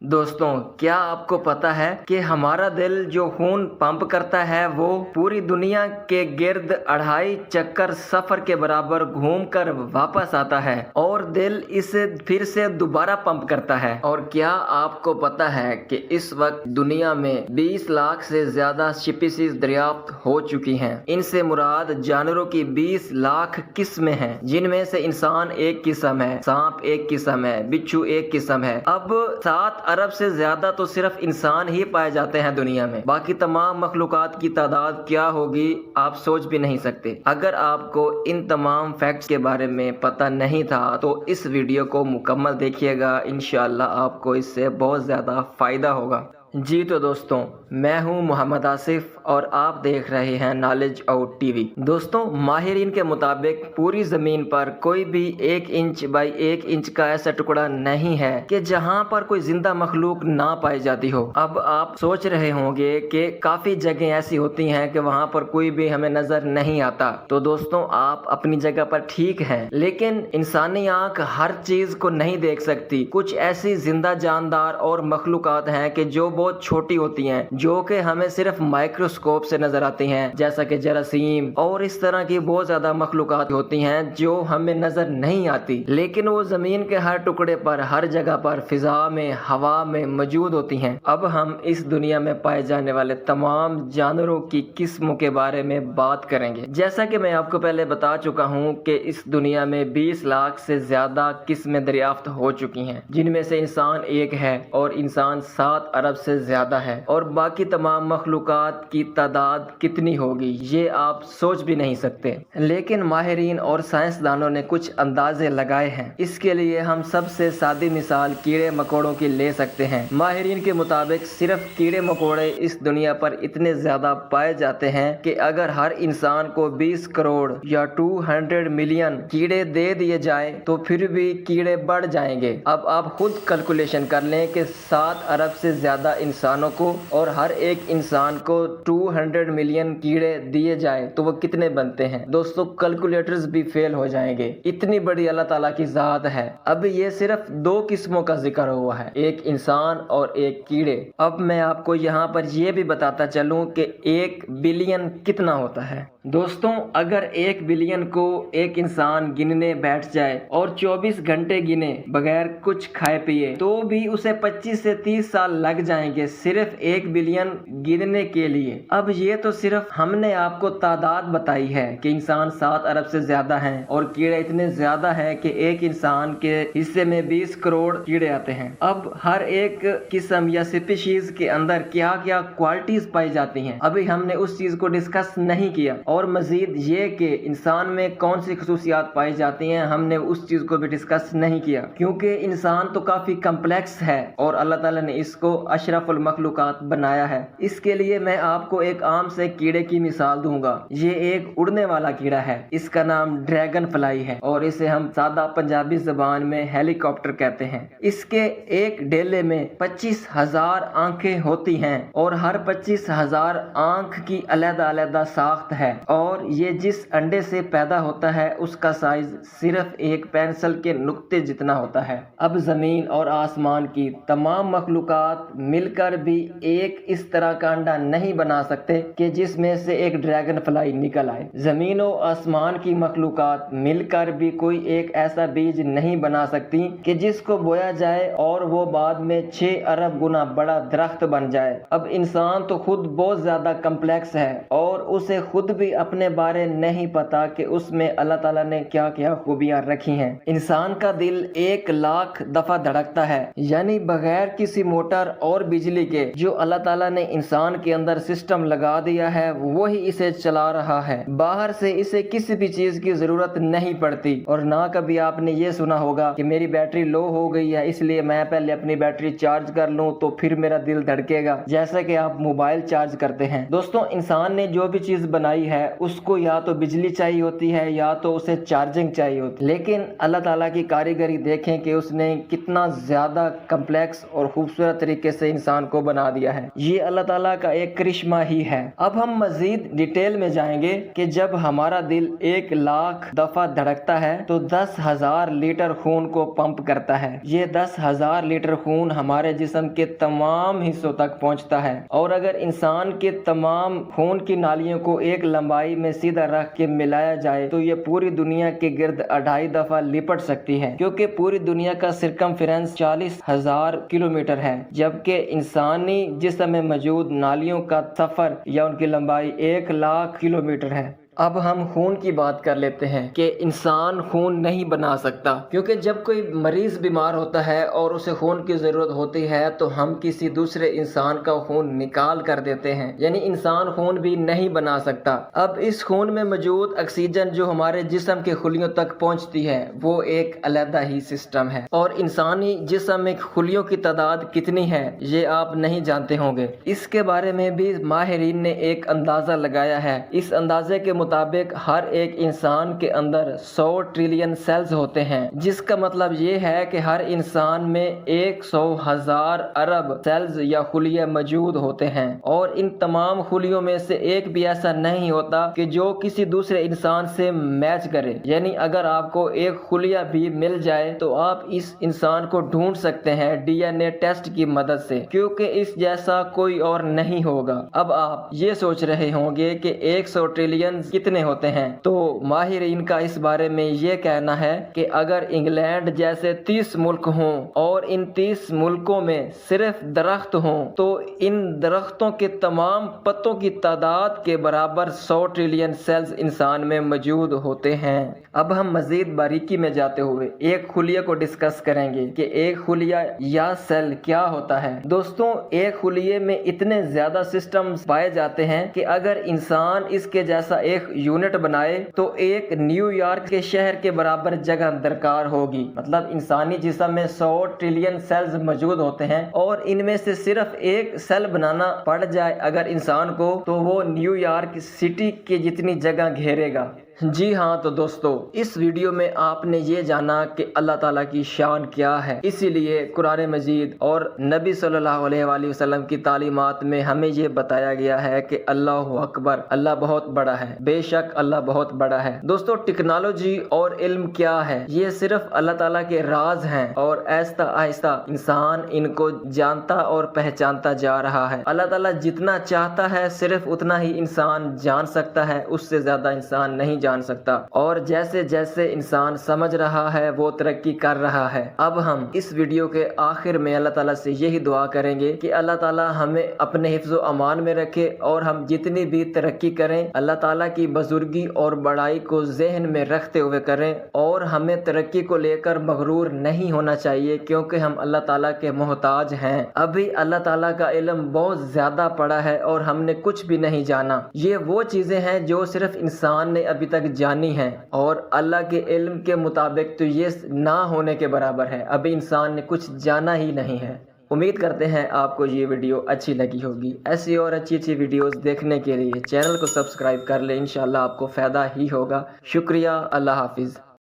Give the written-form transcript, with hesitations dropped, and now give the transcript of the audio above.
दोस्तों, क्या आपको पता है कि हमारा दिल जो खून पंप करता है वो पूरी दुनिया के गिर्द 2.5 चक्कर सफर के बराबर घूमकर वापस आता है और दिल इसे फिर से दोबारा पंप करता है। और क्या आपको पता है कि इस वक्त दुनिया में 20 लाख से ज्यादा स्पीशीज दरियाफ्त हो चुकी हैं। इनसे मुराद जानवरों की 20 लाख किस्में हैं, जिनमें से इंसान एक किस्म है, सांप एक किस्म है, बिच्छू एक किस्म है। अब 7 अरब से ज्यादा तो सिर्फ इंसान ही पाए जाते हैं दुनिया में। बाकी तमाम मखलूकात की तादाद क्या होगी आप सोच भी नहीं सकते। अगर आपको इन तमाम फैक्ट्स के बारे में पता नहीं था तो इस वीडियो को मुकम्मल देखिएगा, इंशाअल्लाह आपको इससे बहुत ज्यादा फायदा होगा। जी तो दोस्तों, मैं हूं मोहम्मद आसिफ और आप देख रहे हैं नॉलेज आउट टीवी। दोस्तों, माहिरीन के मुताबिक पूरी जमीन पर कोई भी 1 इंच बाई 1 इंच का ऐसा टुकड़ा नहीं है कि जहां पर कोई जिंदा मखलूक ना पाई जाती हो। अब आप सोच रहे होंगे कि काफी जगह ऐसी होती हैं कि वहां पर कोई भी हमें नजर नहीं आता। तो दोस्तों, आप अपनी जगह पर ठीक हैं, लेकिन इंसानी आंख हर चीज को नहीं देख सकती। कुछ ऐसी जिंदा जानदार और मखलूकात हैं कि जो बहुत छोटी होती हैं, जो कि हमें सिर्फ माइक्रोस्कोप से नजर आती हैं, जैसा कि जरासीम और इस तरह की बहुत ज्यादा मखलूकात होती हैं जो हमें नजर नहीं आती, लेकिन वो जमीन के हर टुकड़े पर, हर जगह पर, फिजा में, हवा में मौजूद होती हैं। अब हम इस दुनिया में पाए जाने वाले तमाम जानवरों की किस्मों के बारे में बात करेंगे। जैसा कि मैं आपको पहले बता चुका हूँ कि इस दुनिया में 20 लाख से ज्यादा किस्में दरियाफ्त हो चुकी हैं, जिनमें से इंसान एक है और इंसान 7 अरब से ज्यादा है। और बाकी तमाम मखलूकात की तादाद कितनी होगी ये आप सोच भी नहीं सकते। लेकिन माहिरीन और साइंसदानों ने कुछ अंदाजे लगाए हैं। इसके लिए हम सबसे सादी मिसाल कीड़े मकोड़ों की ले सकते हैं। माहिरीन के मुताबिक सिर्फ कीड़े मकोड़े इस दुनिया पर इतने ज्यादा पाए जाते हैं कि अगर हर इंसान को 20 करोड़ या 200 मिलियन कीड़े दे दिए जाए तो फिर भी कीड़े बढ़ जाएंगे। अब आप खुद कैलकुलेशन कर लें कि 7 अरब से ज्यादा इंसानों को और हर एक इंसान को 200 मिलियन कीड़े दिए जाए तो वो कितने बनते हैं। दोस्तों, कैलकुलेटर्स भी फेल हो जाएंगे, इतनी बड़ी अल्लाह ताला की जात है। अब ये सिर्फ 2 किस्मों का जिक्र हुआ है, एक इंसान और एक कीड़े। अब मैं आपको यहाँ पर ये भी बताता चलूं कि 1 बिलियन कितना होता है। दोस्तों, अगर 1 बिलियन को एक इंसान गिनने बैठ जाए और 24 घंटे गिने बगैर कुछ खाए पिए तो भी उसे 25 से 30 साल लग जाएंगे सिर्फ 1 बिलियन गिनने के लिए। अब ये तो सिर्फ हमने आपको तादाद बताई है कि इंसान 7 अरब से ज्यादा हैं और कीड़े इतने ज्यादा हैं कि एक इंसान के हिस्से में 20 करोड़ कीड़े आते हैं। अब हर एक किस्म या स्पीशीज के अंदर क्या क्या क्वालिटीज पाई जाती हैं, अभी हमने उस चीज को डिस्कस नहीं किया। और मजीद ये कि इंसान में कौन सी खसूसियात पाई जाती हैं, हमने उस चीज को भी डिस्कस नहीं किया, क्योंकि इंसान तो काफी कम्प्लेक्स है और अल्लाह ताला ने इसको अशरफुल मखलूकात बनाया है। इसके लिए मैं आपको एक आम से कीड़े की मिसाल दूंगा। ये एक उड़ने वाला कीड़ा है, इसका नाम ड्रैगन फ्लाई है और इसे हम सादा पंजाबी जबान में हेलीकॉप्टर कहते हैं। इसके एक डेले में 25,000 आंखें होती हैं और हर 25,000 आंख की अलग-अलग साख्त है और ये जिस अंडे से पैदा होता है उसका साइज सिर्फ एक पेंसिल के नुक्ते जितना होता है। अब जमीन और आसमान की तमाम मखलूकात मिलकर भी एक इस तरह का अंडा नहीं बना सकते कि जिसमें से एक ड्रैगन फ्लाई निकल आए। जमीन और आसमान की मखलूकात मिलकर भी कोई एक ऐसा बीज नहीं बना सकती कि जिसको बोया जाए और वो बाद में 6 अरब गुना बड़ा दरख्त बन जाए। अब इंसान तो खुद बहुत ज्यादा कम्प्लेक्स है और उसे खुद भी अपने बारे नहीं पता कि उसमें अल्लाह ताला ने क्या क्या खूबियां रखी हैं। इंसान का दिल 1 लाख दफा धड़कता है, यानी बगैर किसी मोटर और बिजली के जो अल्लाह ताला ने इंसान के अंदर सिस्टम लगा दिया है वही इसे चला रहा है। बाहर से इसे किसी भी चीज की जरूरत नहीं पड़ती। और ना कभी आपने ये सुना होगा कि मेरी बैटरी लो हो गई है इसलिए मैं पहले अपनी बैटरी चार्ज कर लूं तो फिर मेरा दिल धड़केगा, जैसा कि आप मोबाइल चार्ज करते हैं। दोस्तों, इंसान ने जो भी चीज बनाई है ہے اس کو یا تو بجلی چاہیے ہوتی ہے یا تو اسے چارجنگ چاہیے ہوتی ہے، لیکن اللہ تعالیٰ کی کاریگری دیکھیں کہ اس نے کتنا زیادہ کمپلیکس اور خوبصورت طریقے سے انسان کو بنا دیا ہے۔ یہ اللہ تعالیٰ کا ایک کرشمہ ہی ہے۔ اب ہم مزید ڈیٹیل میں جائیں گے کہ جب ہمارا دل 1,00,000 دفعہ دھڑکتا ہے تو 10,000 لیٹر خون کو پمپ کرتا ہے۔ یہ 10,000 لیٹر خون ہمارے جسم کے تمام حصوں تک پہنچتا ہے، اور اگر انسان کے تمام خون کی نالیوں کو ایک لمبائی میں سیدھا رکھ کے ملایا جائے تو یہ پوری دنیا کے گرد 2.5 دفعہ لپٹ سکتی ہے، کیونکہ پوری دنیا کا سرکمفرنس 40,000 کلومیٹر ہے، جبکہ انسانی جسم میں موجود نالیوں کا سفر یا ان کی لمبائی 1,00,000 کلومیٹر ہے۔ اب ہم خون کی بات کر لیتے ہیں کہ انسان خون نہیں بنا سکتا، کیونکہ جب کوئی مریض بیمار ہوتا ہے اور اسے خون کی ضرورت ہوتی ہے تو ہم کسی دوسرے انسان کا خون نکال کر دیتے ہیں، یعنی انسان خون بھی نہیں بنا سکتا۔ اب اس خون میں موجود آکسیجن جو ہمارے جسم کے خلیوں تک پہنچتی ہے وہ ایک علیحدہ ہی سسٹم ہے، اور انسانی جسم میں خلیوں کی تعداد کتنی ہے یہ آپ نہیں جانتے ہوں گے۔ اس کے بارے میں بھی ماہرین نے ایک اندازہ لگایا ہے۔ اس اندازے کے مطابق ہر ایک انسان کے اندر 100 ٹریلین سیلز ہوتے ہیں، جس کا مطلب یہ ہے کہ ہر انسان میں 100,000 ارب سیلز یا خلیے موجود ہوتے ہیں، اور ان تمام خلیوں میں سے ایک بھی ایسا نہیں ہوتا کہ جو کسی دوسرے انسان سے میچ کرے، یعنی اگر آپ کو ایک خلیہ بھی مل جائے تو آپ اس انسان کو ڈھونڈ سکتے ہیں DNA ٹیسٹ کی مدد سے، کیونکہ اس جیسا کوئی اور نہیں ہوگا۔ اب آپ یہ سوچ رہے ہوں گے کہ 100 ٹریلین کتنے ہوتے ہیں، تو ماہرین کا اس بارے میں یہ کہنا ہے کہ اگر انگلینڈ جیسے 30 ملک ہوں اور ان 30 ملکوں میں صرف درخت ہوں تو ان درختوں کے تمام پتوں کی تعداد کے برابر 100 ٹریلین سیلز انسان میں موجود ہوتے ہیں۔ اب ہم مزید باریکی میں جاتے ہوئے ایک خلیے کو ڈسکس کریں گے کہ ایک خلیہ یا سیل کیا ہوتا ہے۔ دوستوں، ایک خلیے میں اتنے زیادہ سسٹمز پائے جاتے ہیں کہ اگر انسان اس کے جیسا ایک یونٹ بنائے تو ایک نیو یارک کے شہر کے برابر جگہ درکار ہوگی۔ مطلب انسانی جسم میں 100 ٹریلین سیلز موجود ہوتے ہیں، اور ان میں سے صرف ایک سیل بنانا پڑ جائے اگر انسان کو تو وہ نیو یارک سٹی کی جتنی جگہ گھیرے گا۔ جی ہاں، تو دوستو اس ویڈیو میں آپ نے یہ جانا کہ اللہ تعالیٰ کی شان کیا ہے، اسی لیے قرآن مجید اور نبی صلی اللہ علیہ وآلہ وسلم کی تعلیمات میں ہمیں یہ بتایا گیا ہے کہ اللہ اکبر، اللہ بہت بڑا ہے، بے شک اللہ بہت بڑا ہے۔ دوستو، ٹیکنالوجی اور علم کیا ہے؟ یہ صرف اللہ تعالیٰ کے راز ہیں، اور آہستہ آہستہ انسان ان کو جانتا اور پہچانتا جا رہا ہے۔ اللہ تعالیٰ جتنا چاہتا ہے صرف اتنا ہی انسان جان سکتا ہے، اس سے زیادہ انسان نہیں جان سکتا، اور جیسے جیسے انسان سمجھ رہا ہے وہ ترقی کر رہا ہے۔ اب ہم اس ویڈیو کے آخر میں اللہ تعالیٰ سے یہی دعا کریں گے کہ اللہ تعالیٰ ہمیں اپنے حفظ و امان میں رکھے، اور ہم جتنی بھی ترقی کریں اللہ تعالیٰ کی بزرگی اور بڑائی کو ذہن میں رکھتے ہوئے کریں، اور ہمیں ترقی کو لے کر مغرور نہیں ہونا چاہیے، کیونکہ ہم اللہ تعالیٰ کے محتاج ہیں۔ ابھی اللہ تعالیٰ کا علم بہت زیادہ پڑا ہے اور ہم نے کچھ بھی نہیں جانا۔ یہ وہ چیزیں ہیں جو صرف انسان نے ابھی تک جانی ہے، اور اللہ کے علم کے مطابق تو یہ نہ ہونے کے برابر ہے، ابھی انسان نے کچھ جانا ہی نہیں ہے۔ امید کرتے ہیں آپ کو یہ ویڈیو اچھی لگی ہوگی۔ ایسی اور اچھی ویڈیوز دیکھنے کے لیے چینل کو سبسکرائب کر لیں، انشاءاللہ آپ کو فائدہ ہی ہوگا۔ شکریہ، اللہ حافظ۔